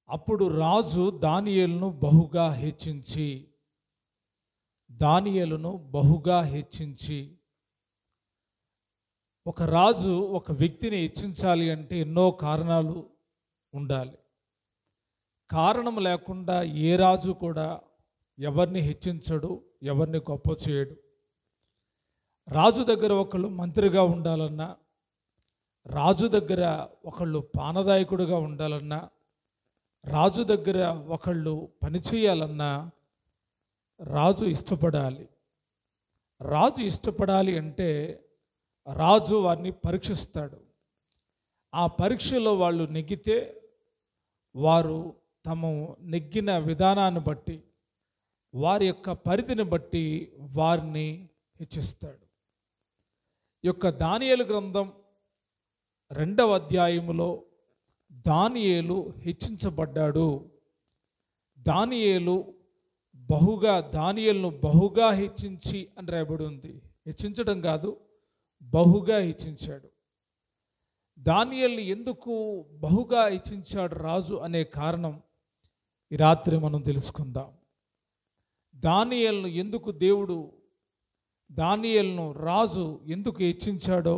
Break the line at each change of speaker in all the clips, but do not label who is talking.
అప్పుడు రాజు దానియేలును బహుగా హెచ్చించి ఒక రాజు ఒక వ్యక్తిని హెచ్చించాలి అంటే ఎన్నో కారణాలు ఉండాలి. కారణం లేకుండా ఏ రాజు కూడా ఎవరిని హెచ్చించడు, ఎవరిని గొప్ప చేయడు. రాజు దగ్గర ఒకళ్ళు మంత్రిగా ఉండాలన్నా, రాజు దగ్గర ఒకళ్ళు పానదాయకుడిగా ఉండాలన్నా, రాజు దగ్గర ఒకళ్ళు పనిచేయాలన్నా రాజు ఇష్టపడాలి. రాజు ఇష్టపడాలి అంటే రాజు వారిని పరీక్షిస్తాడు. ఆ పరీక్షలో వాళ్ళు నెగ్గితే వారు తమ నెగ్గిన విధానాన్ని బట్టి, వారి యొక్క పరిధిని బట్టి వారిని హెచ్చిస్తాడు. ఈ యొక్క దానియేలు గ్రంథం 2వ అధ్యాయములో దానియేలు హెచ్చించబడ్డాడు. దానియేలును బహుగా హెచ్చించి అని రాయబడి ఉంది. హెచ్చించడం కాదు, బహుగా హెచ్చించాడు. దానియేలును ఎందుకు బహుగా హెచ్చించాడు రాజు అనే కారణం ఈ రాత్రి మనం తెలుసుకుందాం. దానియేలును రాజు ఎందుకు హెచ్చించాడో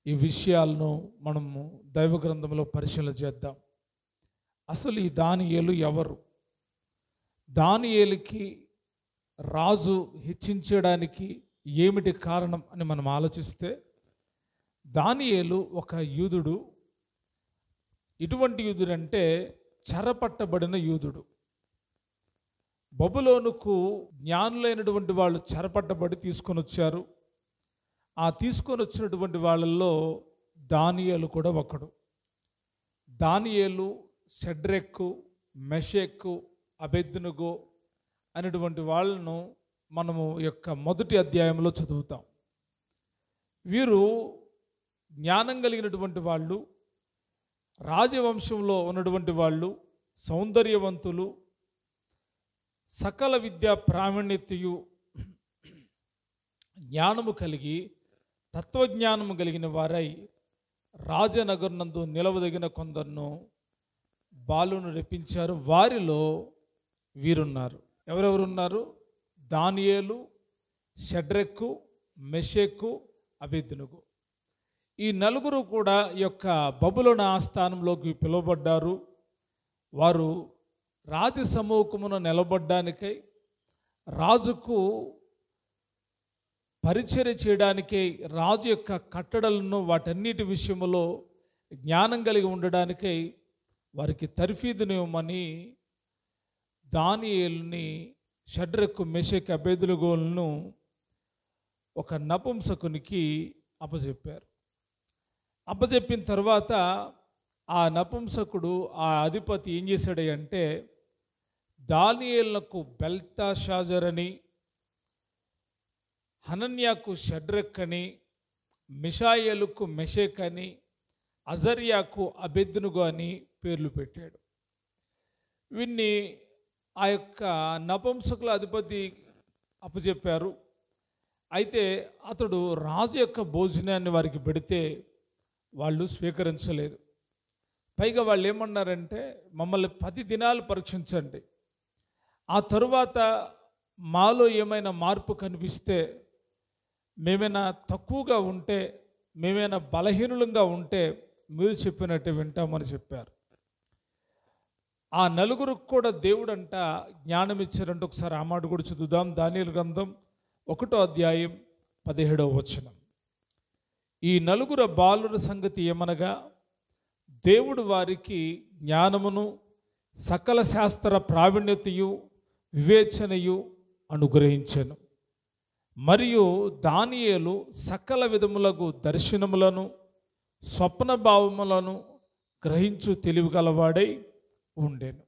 ఈ విషయాలను మనము దైవ గ్రంథంలో పరిశీలన చేద్దాం. అసలు ఈ దానియేలు ఎవరు? దానియేలుకి రాజు హెచ్చించడానికి ఏమిటి కారణం అని మనం ఆలోచిస్తే, దానియేలు ఒక యూదుడు. ఇటువంటి యూదుడు అంటే చెరపట్టబడిన యూదుడు. బబులోనుకు జ్ఞానులైనటువంటి వాళ్ళు చెరపట్టబడి తీసుకొని వచ్చారు. ఆ తీసుకొని వచ్చినటువంటి వాళ్ళల్లో దానియేలు కూడా ఒకడు. దానియేలు, షడ్రెక్కు, మెషెక్కు, అబేద్నెగో అనేటువంటి వాళ్ళను మనము యొక్క 1వ అధ్యాయంలో చదువుతాం. వీరు జ్ఞానం కలిగినటువంటి వాళ్ళు, రాజవంశంలో ఉన్నటువంటి వాళ్ళు, సౌందర్యవంతులు, సకల విద్యా ప్రావీణ్యతయు, జ్ఞానము కలిగి తత్వజ్ఞానము కలిగిన వారై రాజనగరునందు నిలవదగిన కొందరును బాలును రెప్పించారు. వారిలో వీరున్నారు. ఎవరెవరున్నారు? దానియేలు, షడ్రెక్కు, మెషెక్కు, అబేద్నెగో. ఈ నలుగురు కూడా ఈ యొక్క బబులోను ఆస్థానంలోకి పిలువబడ్డారు. వారు రాజ సమూహమున నిలబడ్డానికై, రాజుకు పరిచర్య చేయడానికై, రాజు యొక్క కట్టడలను వాటన్నిటి విషయంలో జ్ఞానం కలిగి ఉండడానికై వారికి తర్ఫీదునివ్వమని దానియేలుని, షడ్రెక్కు, మెషెక్, అబేద్నెగోలను ఒక నపుంసకునికి అప్పచెప్పారు. అప్పచెప్పిన తర్వాత ఆ నపుంసకుడు, ఆ అధిపతి ఏం చేశాడంటే, దానియేలునకు బెల్తషాజర్ అని, హనన్యాకు షడ్రెక్ అని, మిషాయేలుకు మెషెక్ అని, అజర్యాకు అబేద్నెగో అని పేర్లు పెట్టాడు. వీన్ని ఆ యొక్క నపుంసకుల అధిపతి అప్పచెప్పారు. అయితే అతడు రాజు యొక్క భోజనాన్ని వారికి పెడితే వాళ్ళు స్వీకరించలేదు. పైగా వాళ్ళు ఏమన్నారంటే, మమ్మల్ని 10 దినాలు పరీక్షించండి, ఆ తరువాత మాలో ఏమైనా మార్పు కనిపిస్తే, మేమైనా తక్కువగా ఉంటే, మేమైనా బలహీనులంగా ఉంటే మీరు చెప్పినట్టు వింటామని చెప్పారు. ఆ నలుగురికి కూడా దేవుడంట జ్ఞానం ఇచ్చారంటే ఒకసారి ఆ మాట కూడా చదువుదాం. దానియేలు గ్రంథం 1వ అధ్యాయం 17వ వచనం. ఈ నలుగురు బాలుర సంగతి ఏమనగా, దేవుడు వారికి జ్ఞానమును, సకల శాస్త్ర ప్రావీణ్యతయు, వివేచనయు అనుగ్రహించెను. మరియు దానియేలు సకల విధములకు దర్శనములను, స్వప్న భావములను గ్రహించు తెలివిగలవాడై ఉండెను.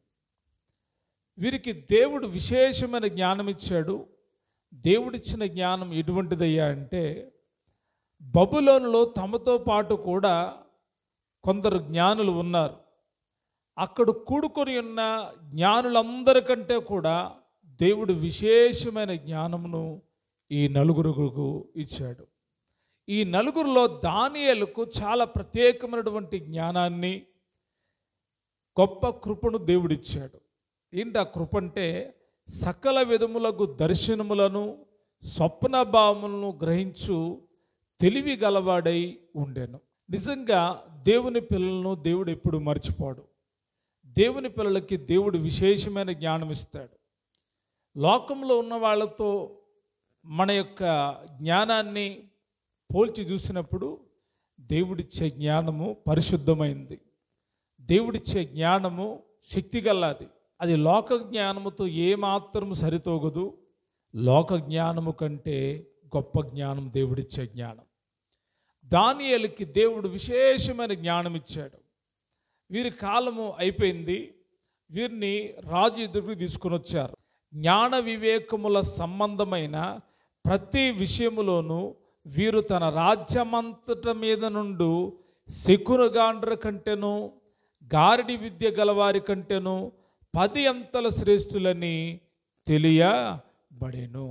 వీరికి దేవుడు విశేషమైన జ్ఞానం ఇచ్చాడు. దేవుడిచ్చిన జ్ఞానం ఎటువంటిదయ్యా అంటే, బబులోనులో తమతో పాటు కూడా కొందరు జ్ఞానులు ఉన్నారు. అక్కడ కూడుకొని ఉన్న జ్ఞానులందరికంటే కూడా దేవుడు విశేషమైన జ్ఞానమును ఈ నలుగురుకు ఇచ్చాడు. ఈ నలుగురిలో దానియేలుకు చాలా ప్రత్యేకమైనటువంటి జ్ఞానాన్ని, గొప్ప కృపను దేవుడిచ్చాడు. ఏంటి ఆ కృప అంటే, సకల విధములకు దర్శనములను స్వప్న భావములను గ్రహించు తెలివి గలవాడై ఉండెను. నిజంగా దేవుని పిల్లలను దేవుడు ఎప్పుడు మర్చిపోడు. దేవుని పిల్లలకి దేవుడు విశేషమైన జ్ఞానం ఇస్తాడు. లోకంలో ఉన్న వాళ్ళతో మన యొక్క జ్ఞానాన్ని పోల్చి చూసినప్పుడు దేవుడిచ్చే జ్ఞానము పరిశుద్ధమైంది. దేవుడిచ్చే జ్ఞానము శక్తిగలది. అది లోక జ్ఞానముతో ఏమాత్రం సరితూగదు. లోక జ్ఞానము కంటే గొప్ప జ్ఞానం దేవుడిచ్చే జ్ఞానం. దానియేలుకి దేవుడు విశేషమైన జ్ఞానం ఇచ్చాడు. వీరి కాలము అయిపోయింది. వీరిని రాజు ఎదురుకు తీసుకొని వచ్చారు. జ్ఞాన వివేకముల సంబంధమైన ప్రతి విషయములోనూ వీరు తన రాజ్యమంతట మీద నుండి శకునగాండ్ర కంటేను గారడి విద్య గలవారి కంటేను 10 అంతల శ్రేష్ఠులని తెలియబడెను.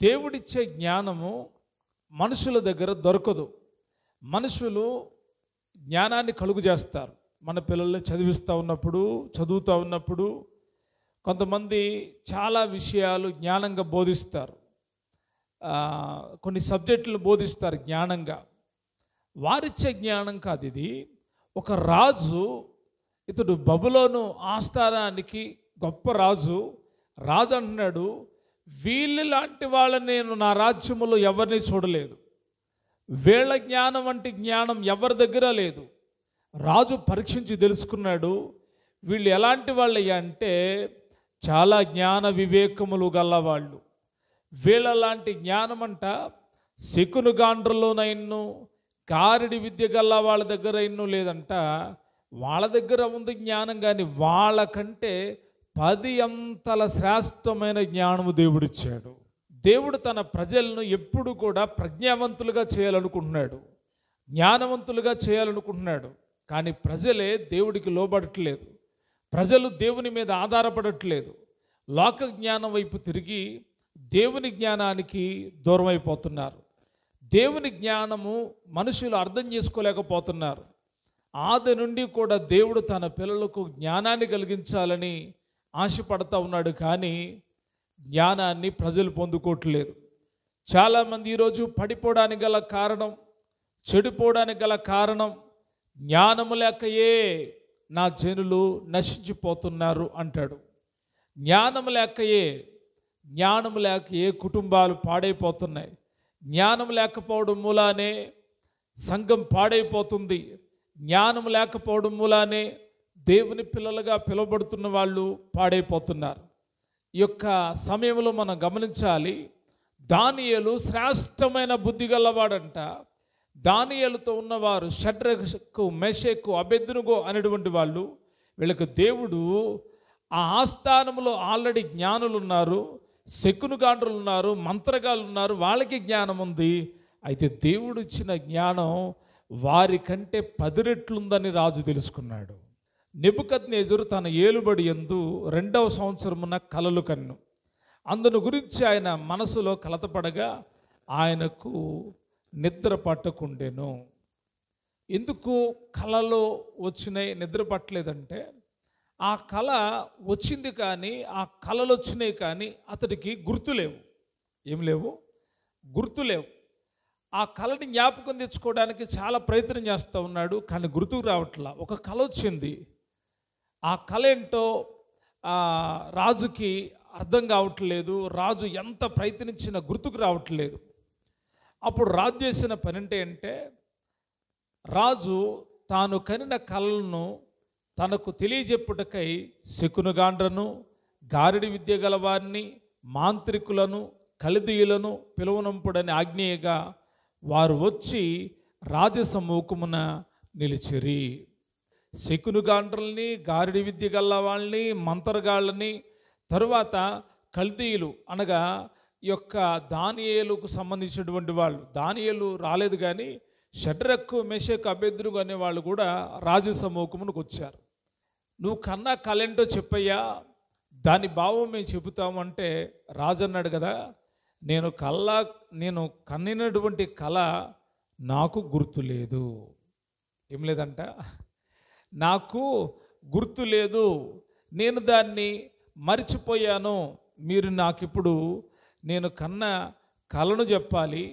దేవుడిచ్చే జ్ఞానము మనుషుల దగ్గర దొరకదు. మనుషులు జ్ఞానాన్ని కలుగు చేస్తారు. మన పిల్లల్ని చదువుతూ ఉన్నప్పుడు కొంతమంది చాలా విషయాలు జ్ఞానంగా బోధిస్తారు. కొన్ని సబ్జెక్టులు బోధిస్తారు జ్ఞానంగా. వారిచ్చే జ్ఞానం కాదు ఇది. ఒక రాజు, ఇతడు బబులోను ఆస్థానానికి గొప్ప రాజు అంటున్నాడు, వీళ్ళు లాంటి వాళ్ళని నేను నా రాజ్యములో ఎవరిని చూడలేదు. వీళ్ళ జ్ఞానం వంటి జ్ఞానం ఎవరి దగ్గర లేదు. రాజు పరీక్షించి తెలుసుకున్నాడు, వీళ్ళు ఎలాంటి వాళ్ళయ్యా అంటే చాలా జ్ఞాన వివేకములు గల్లవాళ్ళు. వీళ్ళలాంటి జ్ఞానం అంట శకునగాండ్రలోనైను గారడి విద్య గల్ల వాళ్ళ దగ్గర ఎన్నో లేదంట. వాళ్ళ దగ్గర ఉంది జ్ఞానం, కానీ వాళ్ళకంటే 10 అంతల శ్రేష్టమైన జ్ఞానము దేవుడిచ్చాడు. దేవుడు తన ప్రజలను ఎప్పుడు కూడా ప్రజ్ఞావంతులుగా చేయాలనుకుంటున్నాడు, జ్ఞానవంతులుగా చేయాలనుకుంటున్నాడు. కానీ ప్రజలే దేవుడికి లోబడట్లేదు. ప్రజలు దేవుని మీద ఆధారపడట్లేదు. లోక జ్ఞానం వైపు తిరిగి దేవుని జ్ఞానానికి దూరం అయిపోతున్నారు. దేవుని జ్ఞానము మనుషులు అర్థం చేసుకోలేకపోతున్నారు. ఆది నుండి కూడా దేవుడు తన పిల్లలకు జ్ఞానాన్ని కలిగించాలని ఆశపడతా ఉన్నాడు, కానీ జ్ఞానాన్ని ప్రజలు పొందుకోవట్లేదు. చాలామంది ఈరోజు పడిపోవడానికి గల కారణం, చెడిపోవడానికి గల కారణం జ్ఞానము లేకయే నా జనులు నశించిపోతున్నారు అంటాడు. జ్ఞానము లేకయే కుటుంబాలు పాడైపోతున్నాయి. జ్ఞానం లేకపోవడం మూలానే సంఘం పాడైపోతుంది. జ్ఞానం లేకపోవడం మూలానే దేవుని పిల్లలుగా పిలువబడుతున్న వాళ్ళు పాడైపోతున్నారు. ఈ యొక్క సమయంలో మనం గమనించాలి, దానియేలు శ్రేష్టమైన బుద్ధి గలవాడంట. దానియేలుతో ఉన్నవారు షడ్రకు, మెషకు, అబేద్నెగో అనేటువంటి వాళ్ళు, వీళ్ళకి దేవుడు ఆ ఆస్థానంలో ఆల్రెడీ జ్ఞానులు ఉన్నారు, శకునగాండ్రులు ఉన్నారు, మంత్రగాళ్ళు ఉన్నారు, వాళ్ళకి జ్ఞానం ఉంది. అయితే దేవుడు ఇచ్చిన జ్ఞానం వారికంటే 10 రెట్లుందని రాజు తెలుసుకున్నాడు. నెబుకద్నెజరు తన ఏలుబడి యందు 2వ సంవత్సరమున కలలు కన్ను. అందును గురించి ఆయన మనసులో కలతపడగా ఆయనకు నిద్ర పట్టకుండెను. ఎందుకు కలలో వచ్చినాయి నిద్ర పట్టలేదంటే, ఆ కళ వచ్చింది కానీ, ఆ కళలు వచ్చినాయి కానీ అతడికి గుర్తులేవు. ఏం లేవు? గుర్తులేవు. ఆ కళని జ్ఞాపకం తెచ్చుకోవడానికి చాలా ప్రయత్నం చేస్తూ ఉన్నాడు, కానీ గుర్తుకు రావట్లా. ఒక కళ వచ్చింది. ఆ కళ ఏంటో రాజుకి అర్థం కావట్లేదు. రాజు ఎంత ప్రయత్నించినా గుర్తుకు రావట్లేదు. అప్పుడు రాజు చేసిన పని అంటే, రాజు తాను కనిన కళలను తనకు తెలియజెప్పుటకై శకునగాండ్రను, గారడి విద్య గలవారిని, మాంత్రికులను, కల్దీయులను పిలువనంపుడని ఆజ్ఞేయగా వారు వచ్చి రాజసమూఖమున నిలిచిరి. శకునగాండ్రుల్ని, గారడి విద్య గల్ల వాళ్ళని, మంత్రగాళ్ళని, తరువాత కల్దీయులు అనగా ఈ యొక్క దానియేలుకు సంబంధించినటువంటి వాళ్ళు. దానియేలు రాలేదు, కానీ షడ్రకు, మెషకు, అబేద్నెగో అనే వాళ్ళు కూడా రాజసమూఖమునకు వచ్చారు. నువ్వు కన్నా కళ ఏంటో చెప్పయ్యా, దాని భావం మేము చెబుతామంటే రాజు అన్నాడు కదా, నేను కన్నినటువంటి కళ నాకు గుర్తులేదు. ఏం లేదంట, నాకు గుర్తు లేదు, నేను దాన్ని మర్చిపోయాను. మీరు నాకు ఇప్పుడు నేను కన్న కలను చెప్పాలి,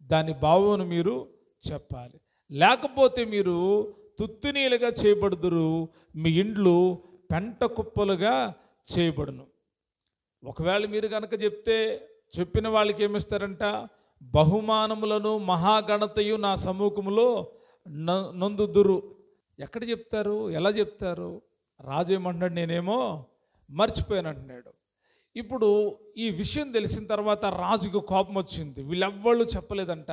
దాని భావమును మీరు చెప్పాలి, లేకపోతే మీరు తుత్తునీలుగా చేయబడుదురు, మీ ఇండ్లు పెంట కుప్పలుగా చేయబడును. ఒకవేళ మీరు కనుక చెప్తే చెప్పిన వాళ్ళకి ఏమిస్తారంట? బహుమానములను మహాగణతయు నా సముఖములో నొందుదురు. ఎక్కడ చెప్తారు? ఎలా చెప్తారు? రాజు ఏమంటున్నాడు? నేనేమో మర్చిపోయాను అంటున్నాడు. ఇప్పుడు ఈ విషయం తెలిసిన తర్వాత రాజుకు కోపం వచ్చింది. వీళ్ళెవ్వళ్ళు చెప్పలేదంట.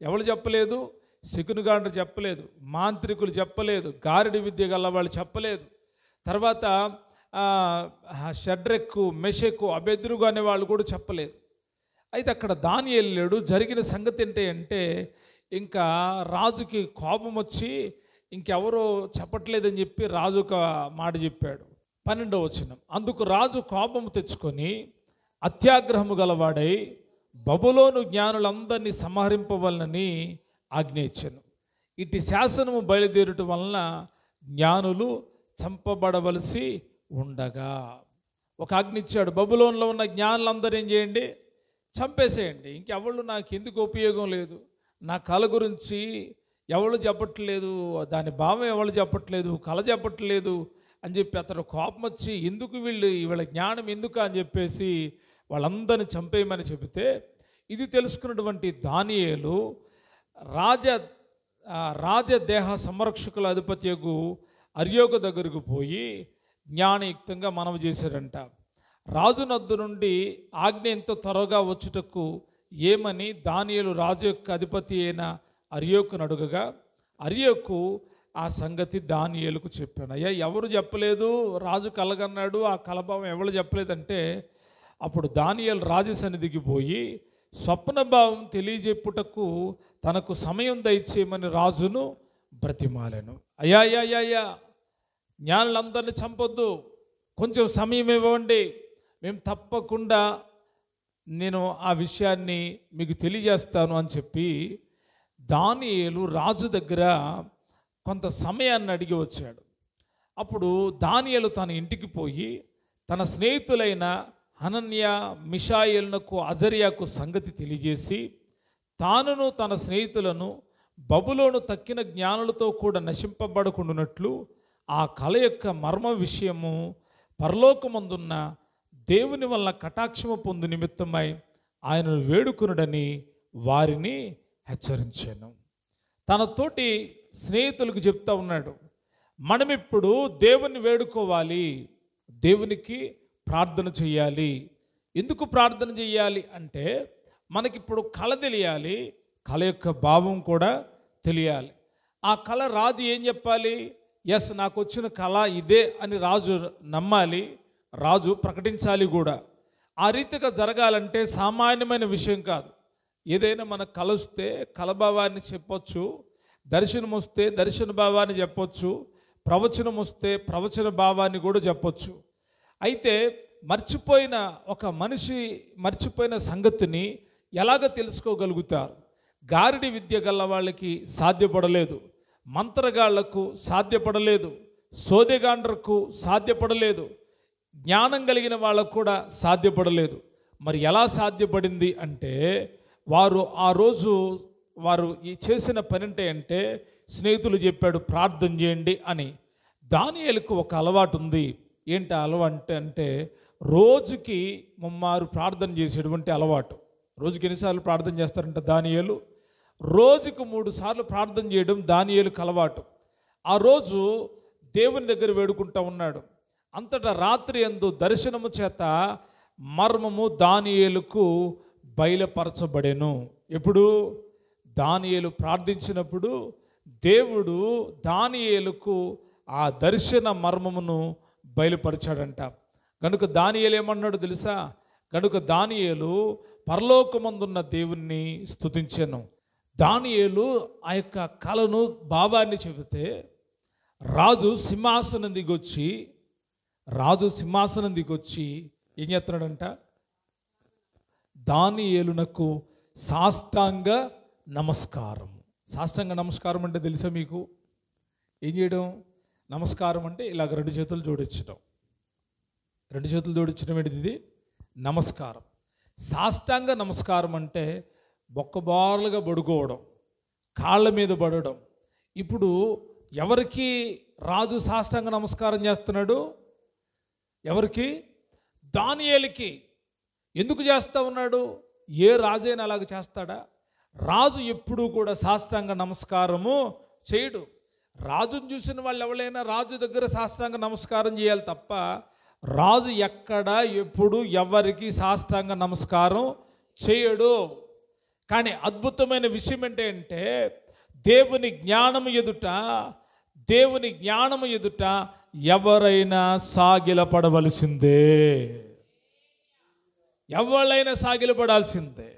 ఎవరు చెప్పలేదు? శకునగాండ్రు చెప్పలేదు, మాంత్రికులు చెప్పలేదు, గారిడి విద్య గల వాళ్ళు చెప్పలేదు, తర్వాత షడ్రెక్కు, మెషెకు, అబెద్రుగు అనే వాళ్ళు కూడా చెప్పలేదు. అయితే అక్కడ దానియేలు లేడు. జరిగిన సంగతి ఏంటి అంటే, ఇంకా రాజుకి కోపం వచ్చి ఇంకెవరో చెప్పట్లేదని చెప్పి రాజు ఒక మాట చెప్పాడు. 12వ వచనం, అందుకు రాజు కోపం తెచ్చుకొని అత్యాగ్రహము గలవాడై బబులోను జ్ఞానులందరినీ సంహరింపవలనని ఆజ్ఞ ఇచ్చెను. ఇటు శాసనము బయలుదేరుట వలన జ్ఞానులు చంపబడవలసి ఉండగా ఒక ఆజ్ఞ ఇచ్చాడు. బబులోన్లో ఉన్న జ్ఞానులందరూ ఏం చేయండి? చంపేసేయండి. ఇంకెవళ్ళు నాకు ఎందుకు ఉపయోగం లేదు, నా కళ గురించి ఎవరు చెప్పట్లేదు, దాని భావం ఎవరు చెప్పట్లేదు, కళ చెప్పట్లేదు అని చెప్పి అతను కోపం వచ్చి ఎందుకు వీళ్ళ జ్ఞానం ఎందుకు అని చెప్పేసి వాళ్ళందరినీ చంపేయమని చెబితే, ఇది తెలుసుకున్నటువంటి దానియేలు రాజదేహ సంరక్షకుల అధిపత్యకు అర్యోకు దగ్గరకు పోయి జ్ఞానయుక్తంగా మనవి చేశారంట. రాజు నద్దు నుండి ఆజ్ఞ ఎంత త్వరగా వచ్చుటకు ఏమని దానియేలు రాజు యొక్క అధిపతి అయిన అర్యోకును అడుగగా, అర్యోకు ఆ సంగతి దానియేలుకు చెప్పాను. అయ్యా, ఎవరు చెప్పలేదు, రాజు కలగన్నాడు, ఆ కలభావం ఎవరు చెప్పలేదంటే, అప్పుడు దానియేలు రాజు సన్నిధికి పోయి స్వప్నభావం తెలియజెప్పుటకు తనకు సమయం దయచేయమని రాజును బ్రతిమాలెను. అయ్యా, జ్ఞానులందరినీ చంపొద్దు, కొంచెం సమయం ఇవ్వండి, మేము తప్పకుండా నేను ఆ విషయాన్ని మీకు తెలియజేస్తాను అని చెప్పి దానియేలు రాజు దగ్గర కొంత సమయాన్ని అడిగి వచ్చాడు. అప్పుడు దానియేలు తన ఇంటికి పోయి తన స్నేహితులైన హనన్య, మిషాయేలునకు, అజర్యాకు సంగతి తెలియజేసి తానును తన స్నేహితులను బబులోను తక్కిన జ్ఞానులతో కూడా నశింపబడకుండానట్లు ఆ కళ యొక్క మర్మ విషయము పరలోకమందున్న దేవుని వలన కటాక్షము పొందు నిమిత్తమై ఆయనను వేడుకొనుడని వారిని హెచ్చరించాను. తన తోటి స్నేహితులకు చెప్తా ఉన్నాడు, మనమిప్పుడు దేవుని వేడుకోవాలి, దేవునికి ప్రార్థన చేయాలి. ఎందుకు ప్రార్థన చేయాలి అంటే, మనకిప్పుడు కళ తెలియాలి, కళ యొక్క భావం కూడా తెలియాలి. ఆ కళ రాజు ఏం చెప్పాలి? ఎస్, నాకు వచ్చిన కళ ఇదే అని రాజు నమ్మాలి, రాజు ప్రకటించాలి కూడా. ఆ రీతిగా జరగాలంటే సామాన్యమైన విషయం కాదు. ఏదైనా మనకు కళ వస్తే కళభావాన్ని చెప్పొచ్చు, దర్శనం వస్తే దర్శన భావాన్ని చెప్పొచ్చు, ప్రవచనం వస్తే ప్రవచన భావాన్ని కూడా చెప్పొచ్చు. అయితే మర్చిపోయిన ఒక మనిషి మర్చిపోయిన సంగతిని ఎలాగ తెలుసుకోగలుగుతారు? గారిడి విద్య గల వాళ్ళకి సాధ్యపడలేదు, మంత్రగాళ్లకు సాధ్యపడలేదు, సోదెగాండ్రకు సాధ్యపడలేదు, జ్ఞానం కలిగిన వాళ్ళకు కూడా సాధ్యపడలేదు. మరి ఎలా సాధ్యపడింది అంటే, వారు ఆ రోజు వారు ఈ చేసిన పని అంటే స్నేహితులు చెప్పాడు ప్రార్థన చేయండి అని. దానియేలుకు ఒక అలవాటు ఉంది. ఏంటి అలవాటు అంటే, రోజుకి 3 ప్రార్థన చేసేటువంటి అలవాటు. రోజుకి ఎన్నిసార్లు ప్రార్థన చేస్తారంట దానియేలు? రోజుకు 3 సార్లు ప్రార్థన చేయడం దానియేలుకు అలవాటు. ఆ రోజు దేవుని దగ్గర వేడుకుంటూ ఉన్నాడు. అంతటా రాత్రి యందు దర్శనము చేత మర్మము దానియేలుకు బయలుపరచబడెను. ఎప్పుడు? దానియేలు ప్రార్థించినప్పుడు దేవుడు దానియేలుకు ఆ దర్శన మర్మమును బయలుపరిచాడంట. కనుక దానియేలు ఏమన్నాడు తెలుసా? కనుక దానియేలు పరలోకమందున్న దేవుణ్ణి స్తుతించెను. దానియేలు ఆ యొక్క కళను, భావాన్ని చెబితే రాజు సింహాసనం దిగొచ్చి ఏం చేస్తున్నాడంట? దానియేలునకు సాష్టాంగ నమస్కారం. సాష్టాంగ నమస్కారం అంటే తెలుసా మీకు? ఏం చేయడం? నమస్కారం అంటే ఇలాగ రెండు చేతులు జోడించడం. రెండు చేతులు జోడించడం ఏంటిది? ఇది నమస్కారం. సాష్టాంగ నమస్కారం అంటే బొక్కబారులుగా పడుకోవడం, కాళ్ళ మీద పడడం. ఇప్పుడు ఎవరికి రాజు సాష్టాంగ నమస్కారం చేస్తున్నాడు? ఎవరికి? దానియేలుకి. ఎందుకు చేస్తూ ఉన్నాడు? ఏ రాజైనా అలాగ చేస్తాడా? రాజు ఎప్పుడూ కూడా సాష్టాంగ నమస్కారము చేయడు. రాజును చూసిన వాళ్ళు ఎవరైనా రాజు దగ్గర సాష్టాంగ నమస్కారం చేయాలి తప్ప రాజు ఎక్కడ ఎప్పుడు ఎవరికి సాష్టాంగ నమస్కారం చేయడు. కానీ అద్భుతమైన విషయం ఏంటంటే దేవుని జ్ఞానము ఎదుట ఎవరైనా సాగిలపడవలసిందే. ఎవరైనా సాగిలపడాల్సిందే.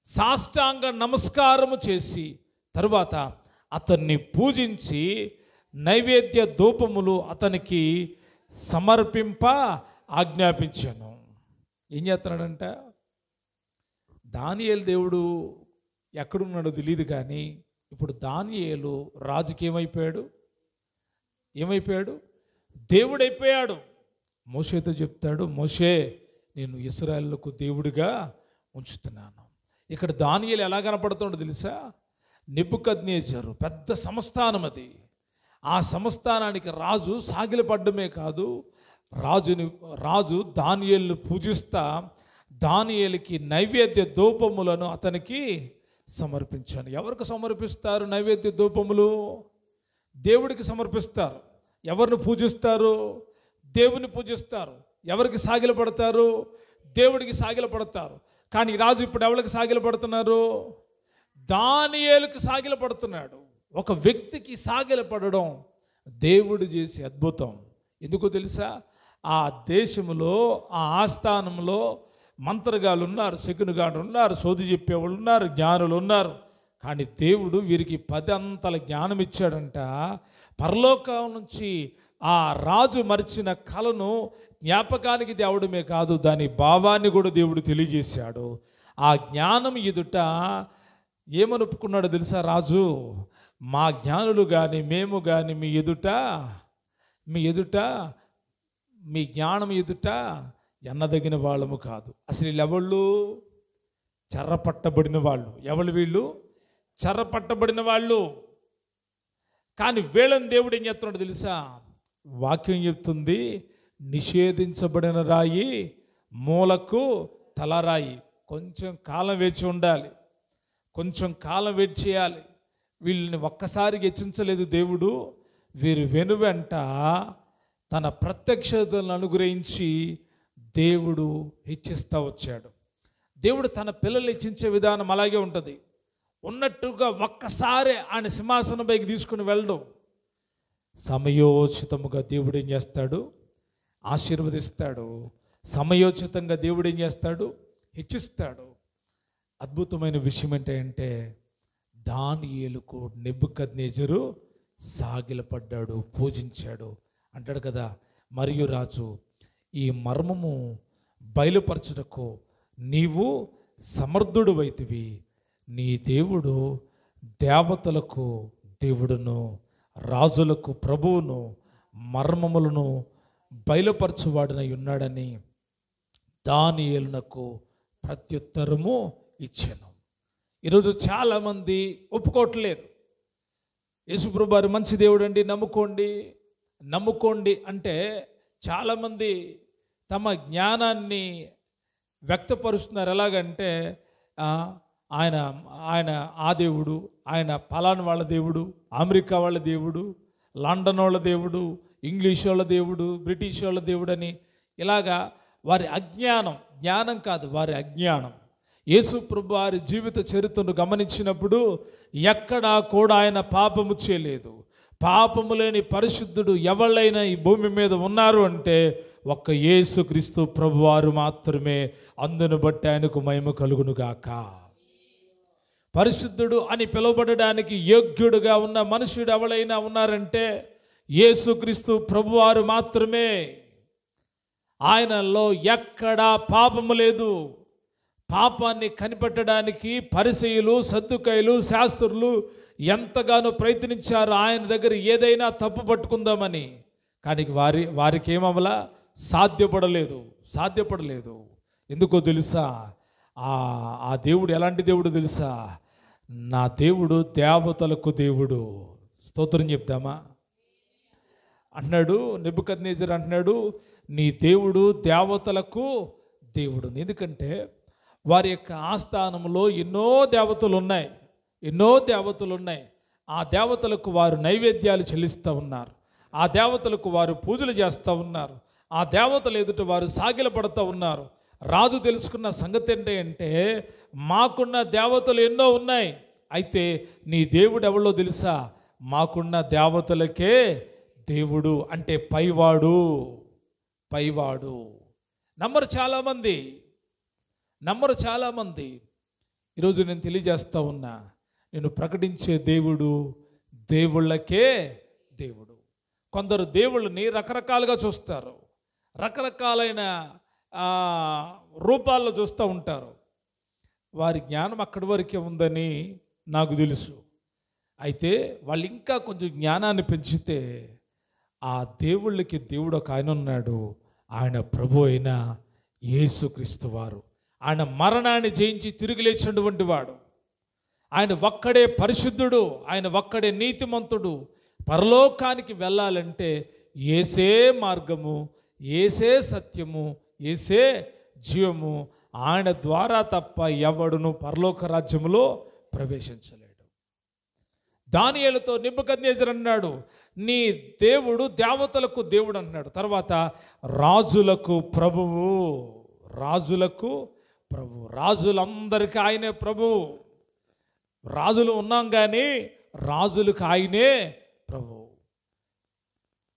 సాష్టాంగ నమస్కారము చేసి తరువాత అతన్ని పూజించి నైవేద్య ధూపములు అతనికి సమర్పింప ఆజ్ఞాపించాను. ఏం చేస్తున్నాడంట? దానియేలు దేవుడు ఎక్కడున్నాడో తెలియదు, కానీ ఇప్పుడు దానియేలు రాజుకి ఏమైపోయాడు? దేవుడైపోయాడు. మోషేతో చెప్తాడు, మోషే నేను ఇశ్రాయేలుకు దేవుడిగా ఉంచుతున్నాను. ఇక్కడ దానియేలు ఎలా కనపడుతుండో తెలుసా? నెబుకద్నెజరు పెద్ద సంస్థానం అది. ఆ సంస్థానానికి రాజు సాగిలపడ్డమే కాదు, రాజు దానియేలును పూజిస్తా దానియేలుకి నైవేద్య ధూపములను అతనికి సమర్పించాను. ఎవరికి సమర్పిస్తారు నైవేద్య ధూపములు? దేవుడికి సమర్పిస్తారు. ఎవరిని పూజిస్తారు? దేవుని పూజిస్తారు. ఎవరికి సాగిలపడతారు? దేవుడికి సాగిలపడతారు. కానీ రాజు ఇప్పుడు ఎవరికి సాగిలపడుతున్నారు? దానియేలుకి సాగిలపడుతున్నాడు. ఒక వ్యక్తికి సాగిలపడడం దేవుడు చేసే అద్భుతం. ఎందుకో తెలుసా? ఆ దేశంలో ఆ ఆస్థానంలో మంత్రగాళ్ళు ఉన్నారు, శకునగాళ్ళు ఉన్నారు, సోది చెప్పేవాళ్ళు ఉన్నారు, జ్ఞానులు ఉన్నారు. కానీ దేవుడు వీరికి 10 అంతల జ్ఞానం ఇచ్చాడంట. పరలోకం నుంచి ఆ రాజు మరిచిన కళను జ్ఞాపకానికి తేవడమే కాదు, దాని భావాన్ని కూడా దేవుడు తెలియజేశాడు. ఆ జ్ఞానం ఎదుట ఏమనుకున్నాడో తెలుసా రాజు? మా జ్ఞానులు కానీ మేము కానీ మీ జ్ఞానం ఎదుట ఎన్నదగిన వాళ్ళము కాదు. అసలు వీళ్ళెవళ్ళు? చెర్రపట్టబడిన వాళ్ళు. ఎవరు వీళ్ళు? చెర్రపట్టబడిన వాళ్ళు. కానీ వీళ్ళని దేవుడు ఏం చెప్తున్నాడు తెలుసా? వాక్యం చెప్తుంది, నిషేధించబడిన రాయి మూలకు తలరాయి. కొంచెం కాలం వేచి ఉండాలి, కొంచెం కాలం వెయిట్ చేయాలి. వీళ్ళని ఒక్కసారికి హెచ్చించలేదు దేవుడు. వీరు వెనువెంట తన ప్రత్యక్షతలను అనుగ్రహించి దేవుడు హెచ్చిస్తూ వచ్చాడు. దేవుడు తన పిల్లలు హెచ్చించే విధానం అలాగే ఉంటుంది. ఉన్నట్టుగా ఒక్కసారి ఆయన సింహాసనం పైకి తీసుకుని వెళ్ళడం. సమయోచితముగా దేవుడు ఏం చేస్తాడు? ఆశీర్వదిస్తాడు. సమయోచితంగా దేవుడు ఏం చేస్తాడు? హెచ్చిస్తాడు. అద్భుతమైన విషయం ఏంటంటే దానియేలుకు నెబుకద్నెజరు సాగిలపడ్డాడు, పూజించాడు. అంటాడు కదా, మరియు రాజు ఈ మర్మము బయలుపరచుటకు నీవు సమర్థుడు వైతివి. నీ దేవుడు దేవతలకు దేవుడును రాజులకు ప్రభువును మర్మములను బయలుపరచువాడనై ఉన్నాడని దానియేలునకు ప్రత్యుత్తరము ఇచ్చాను. ఈరోజు చాలామంది ఒప్పుకోవట్లేదు. యేసుప్రభువు వారు మంచి దేవుడు అండి, నమ్ముకోండి అంటే చాలామంది తమ జ్ఞానాన్ని వ్యక్తపరుస్తున్నారు. ఎలాగంటే ఆయన ఆ దేవుడు, ఆయన పలానా వాళ్ళ దేవుడు, అమెరికా వాళ్ళ దేవుడు, లండన్ వాళ్ళ దేవుడు, ఇంగ్లీష్ వాళ్ళ దేవుడు, బ్రిటిష్ వాళ్ళ దేవుడు అని ఇలాగా వారి జ్ఞానం కాదు, వారి అజ్ఞానం. యేసు ప్రభు వారి జీవిత చరిత్రను గమనించినప్పుడు ఎక్కడా కూడా ఆయన పాపము చేయలేదు. పాపము లేని పరిశుద్ధుడు ఎవళ్ళైనా ఈ భూమి మీద ఉన్నారు అంటే ఒక్క యేసుక్రీస్తు ప్రభువారు మాత్రమే. అందును బట్టి ఆయనకు మహిమ కలుగునుగాక. పరిశుద్ధుడు అని పిలువబడడానికి యోగ్యుడుగా ఉన్న మనుషుడు ఎవరైనా ఉన్నారంటే యేసుక్రీస్తు ప్రభువారు మాత్రమే. ఆయనలో ఎక్కడా పాపము లేదు. పాపాన్ని కనిపెట్టడానికి పరిసయ్యులు, సద్దుకయ్యులు, శాస్త్రులు ఎంతగానో ప్రయత్నించారు ఆయన దగ్గర ఏదైనా తప్పు పట్టుకుందామని. కానీ వారికి ఏమవలా, సాధ్యపడలేదు. ఎందుకో తెలుసా? ఆ దేవుడు ఎలాంటి దేవుడు తెలుసా? నా దేవుడు దేవతలకు దేవుడు. స్తోత్రం చెప్దామా? అన్నాడు నెబుకద్నెజరు, అంటున్నాడు నీ దేవుడు దేవతలకు దేవుడు. ఎందుకంటే వారి యొక్క ఆస్థానంలో ఎన్నో దేవతలు ఉన్నాయి. ఆ దేవతలకు వారు నైవేద్యాలు చెల్లిస్తూ ఉన్నారు. ఆ దేవతలకు వారు పూజలు చేస్తూ ఉన్నారు. ఆ దేవతలు ఎదుట వారు సాగిలపడుతూ ఉన్నారు. రాజు తెలుసుకున్న సంగతి ఏంటంటే, మాకున్న దేవతలు ఎన్నో ఉన్నాయి, అయితే నీ దేవుడు ఎవరో తెలుసా? మాకున్న దేవతలకే దేవుడు, అంటే పైవాడు. నమ్మరు చాలామంది. ఈరోజు నేను తెలియజేస్తా ఉన్నా, నేను ప్రకటించే దేవుడు దేవుళ్ళకే దేవుడు. కొందరు దేవుళ్ళని రకరకాలుగా చూస్తారు, రకరకాలైన రూపాల్లో చూస్తూ ఉంటారు. వారి జ్ఞానం అక్కడి వరకే ఉందని నాకు తెలుసు. అయితే వాళ్ళు ఇంకా కొంచెం జ్ఞానాన్ని పెంచితే, ఆ దేవుళ్ళకి దేవుడు ఒక ఆయన ఉన్నాడు. ఆయన ప్రభు అయిన యేసుక్రీస్తు వారు. ఆయన మరణాన్ని జయించి తిరిగి లేచినటువంటి వాడు. ఆయన ఒక్కడే పరిశుద్ధుడు, ఆయన ఒక్కడే నీతిమంతుడు. పరలోకానికి వెళ్ళాలంటే యేసే మార్గము, యేసే సత్యము, యేసే జీవము. ఆయన ద్వారా తప్ప ఎవడును పరలోక రాజ్యములో ప్రవేశించలేడు. దానియేలుతో నెబుకద్నెజరు అన్నాడు, నీ దేవుడు దేవతలకు దేవుడు అన్నాడు. తర్వాత రాజులకు ప్రభువు. రాజులందరికీ ఆయనే ప్రభువు. రాజులు ఉన్నాం కానీ రాజులకు ఆయనే ప్రభువు.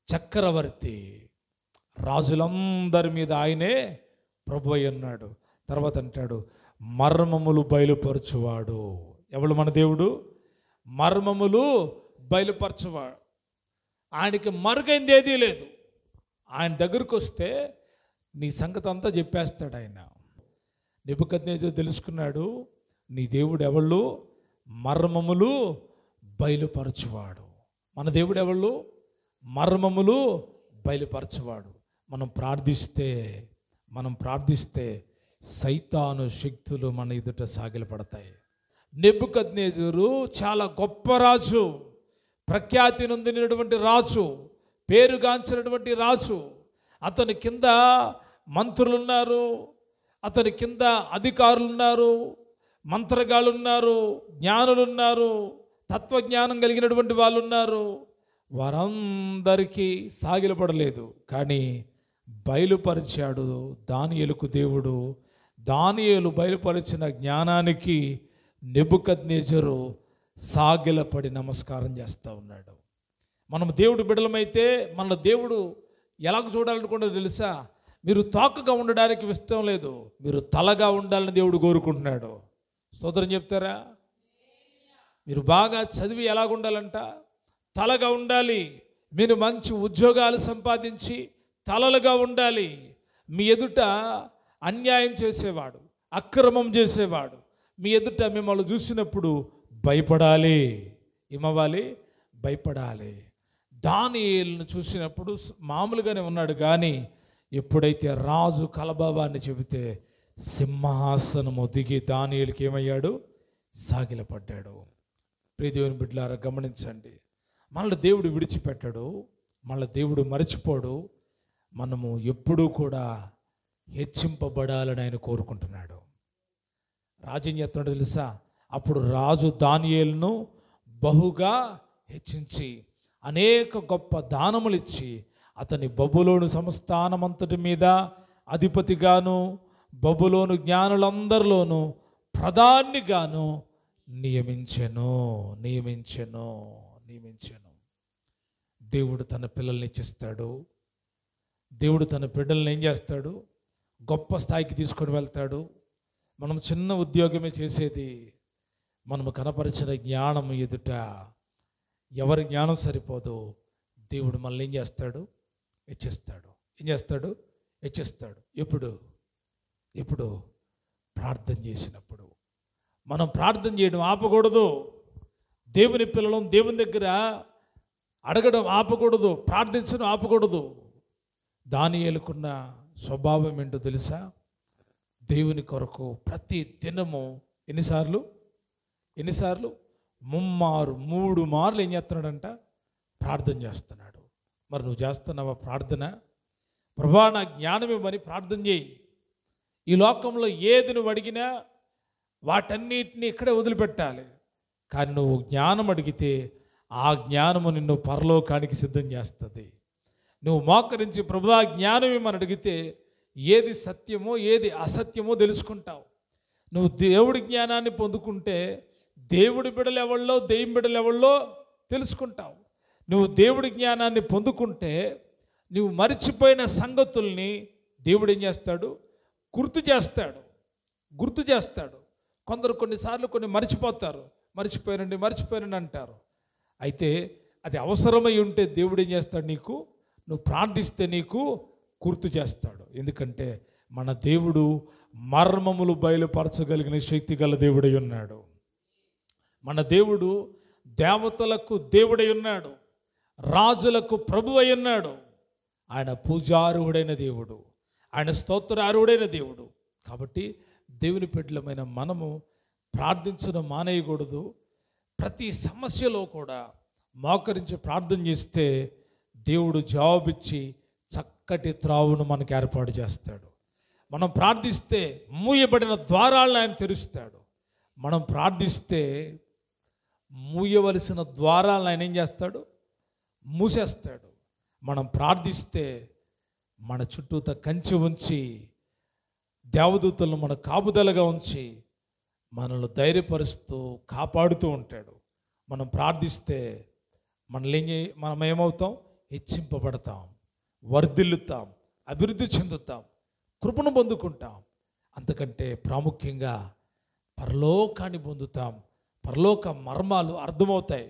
చక్రవర్తి, రాజులందరి మీద ఆయనే ప్రభు అయి ఉన్నాడు. తర్వాత అంటాడు మర్మములు బయలుపరచువాడు. ఎవడు మన దేవుడు? మర్మములు బయలుపరచువాడు. ఆయనకి మరుగైంది ఏదీ లేదు. ఆయన దగ్గరకు వస్తే నీ సంగతి అంతా చెప్పేస్తాడు ఆయన. నెబుకద్నెజరు తెలుసుకున్నాడు, నీ దేవుడు ఎవళ్ళు? మర్మములు బయలుపరచువాడు. మన దేవుడు ఎవళ్ళు? మర్మములు బయలుపరచువాడు. మనం ప్రార్థిస్తే సైతాను శక్తులు మన ఎదుట సాగిలపడతాయి. నెబుకద్నెజరు చాలా గొప్ప రాజు, ప్రఖ్యాతి నొందినటువంటి రాజు, పేరుగాంచినటువంటి రాజు. అతని కింద మంత్రులు ఉన్నారు, అతని కింద అధికారులు ఉన్నారు, మంత్రగాళ్ళు ఉన్నారు, జ్ఞానులు ఉన్నారు, తత్వజ్ఞానం కలిగినటువంటి వాళ్ళు ఉన్నారు. వారందరికీ సాగిలపడలేదు, కానీ బయలుపరిచాడు దానియేలుకు దేవుడు. దానియేలు బయలుపరిచిన జ్ఞానానికి నెబుకద్నెజరు సాగిలపడి నమస్కారం చేస్తూ ఉన్నాడు. మనం దేవుడు బిడ్డలమైతే మన దేవుడు ఎలాగ చూడాలనుకుంటారో తెలుసా? మీరు తోకగా ఉండడానికి ఇష్టం లేదు, మీరు తలగా ఉండాలని దేవుడు కోరుకుంటున్నాడు. స్తోత్రం చెప్తారా? మీరు బాగా చదివి ఎలాగ ఉండాలంట? తలగా ఉండాలి. మీరు మంచి ఉద్యోగాలు సంపాదించి తలలుగా ఉండాలి. మీ ఎదుట అన్యాయం చేసేవాడు, అక్రమం చేసేవాడు మీ ఎదుట మిమ్మల్ని చూసినప్పుడు భయపడాలి. ఏమవ్వాలి? భయపడాలి. దానియేలును చూసినప్పుడు మామూలుగానే ఉన్నాడు, కానీ ఎప్పుడైతే రాజు కలభావాన్ని చెబితే సింహాసనము దిగి దానియేలుకి ఏమయ్యాడు? సాగిలపడ్డాడు. ప్రియ దేవుని బిడ్డలారా గమనించండి, మనల్ని దేవుడు విడిచిపెట్టాడు, మనల్ని దేవుడు మరచిపోడు. మనము ఎప్పుడూ కూడా హెచ్చింపబడాలని ఆయన కోరుకుంటున్నాడు. రాజేం చేస్తున్నాడు తెలుసా? అప్పుడు రాజు దానియేలును బహుగా హెచ్చించి అనేక గొప్ప దానములు ఇచ్చి అతని బబులోను సంస్థానమంతటి మీద అధిపతిగాను బబులోను జ్ఞానులందరిలోనూ ప్రధానిగాను నియమించెను. దేవుడు తన పిల్లల్ని ఇచ్చిస్తాడు. దేవుడు తన బిడ్డల్ని ఏం చేస్తాడు? గొప్ప స్థాయికి తీసుకొని వెళ్తాడు. మనం చిన్న ఉద్యోగమే చేసేది, మనము కనపరిచిన జ్ఞానం ఎదుట ఎవరి జ్ఞానం సరిపోదు. దేవుడు మనల్ని ఏం చేస్తాడు? హెచ్చిస్తాడు. ఎప్పుడు ప్రార్థన చేసినప్పుడు. మనం ప్రార్థన చేయడం ఆపకూడదు. దేవుని పిల్లలం దేవుని దగ్గర అడగడం ఆపకూడదు, ప్రార్థించడం ఆపకూడదు. దానియేలుకున్న స్వభావం ఏంటో తెలుసా? దేవుని కొరకు ప్రతి దినము ఎన్నిసార్లు ముమ్మారు 3 మార్లు ఏం చేస్తున్నాడంట? ప్రార్థన చేస్తున్నాడు. మరి నువ్వు చేస్తున్నావా ప్రార్థన? ప్రభువా నా జ్ఞానం ఇవ్వమని ప్రార్థన చేయి. ఈ లోకంలో ఏది నువ్వు అడిగినా వాటన్నిటిని ఇక్కడే వదిలిపెట్టాలి. కానీ నువ్వు జ్ఞానం అడిగితే ఆ జ్ఞానము నిన్ను పరలోకానికి సిద్ధం చేస్తుంది. నువ్వు మోకరించి ప్రభువా జ్ఞానం ఇవ్వమని అడిగితే ఏది సత్యమో ఏది అసత్యమో తెలుసుకుంటావు. నువ్వు దేవుడి జ్ఞానాన్ని పొందుకుంటే దేవుడి బిడ్డలు ఎవళ్ళో దెయ్యం బిడ్డలు ఎవళ్ళో తెలుసుకుంటావు. నువ్వు దేవుడి జ్ఞానాన్ని పొందుకుంటే నువ్వు మరిచిపోయిన సంగతుల్ని దేవుడు ఏం చేస్తాడు? గుర్తు చేస్తాడు. కొందరు కొన్నిసార్లు కొన్ని మర్చిపోయానండి అంటారు. అయితే అది అవసరమై ఉంటే దేవుడు ఏం చేస్తాడు? నువ్వు ప్రార్థిస్తే నీకు గుర్తు చేస్తాడు. ఎందుకంటే మన దేవుడు మర్మములు బయలుపరచగలిగిన శక్తి గల దేవుడై ఉన్నాడు. మన దేవుడు దేవతలకు దేవుడై ఉన్నాడు, రాజులకు ప్రభు అయి ఉన్నాడు. ఆయన పూజారుడైన దేవుడు, ఆయన స్తోత్రారుడైన దేవుడు. కాబట్టి దేవుని బిడ్డలమైన మనము ప్రార్థించడం మానేయకూడదు. ప్రతి సమస్యలో కూడా మోకరించి ప్రార్థన చేస్తే దేవుడు జవాబిచ్చి చక్కటి త్రావును మనకు ఏర్పాటు చేస్తాడు. మనం ప్రార్థిస్తే మూయబడిన ద్వారాలను ఆయన తెరుస్తాడు. మనం ప్రార్థిస్తే మూయవలసిన ద్వారాలను ఆయన ఏం చేస్తాడు? మూసేస్తాడు. మనం ప్రార్థిస్తే మన చుట్టూత కంచె ఉంచి దేవదూతలను మన కాపుదలగా ఉంచి మనల్ని ధైర్యపరుస్తూ కాపాడుతూ ఉంటాడు. మనం ప్రార్థిస్తే మనం ఏమవుతాం? హెచ్చింపబడతాం, వర్ధిల్లుతాం, అభివృద్ధి చెందుతాం, కృపను పొందుకుంటాం. అంతకంటే ప్రాముఖ్యంగా పరలోకాన్ని పొందుతాం. పరలోక మర్మాలు అర్థమవుతాయి.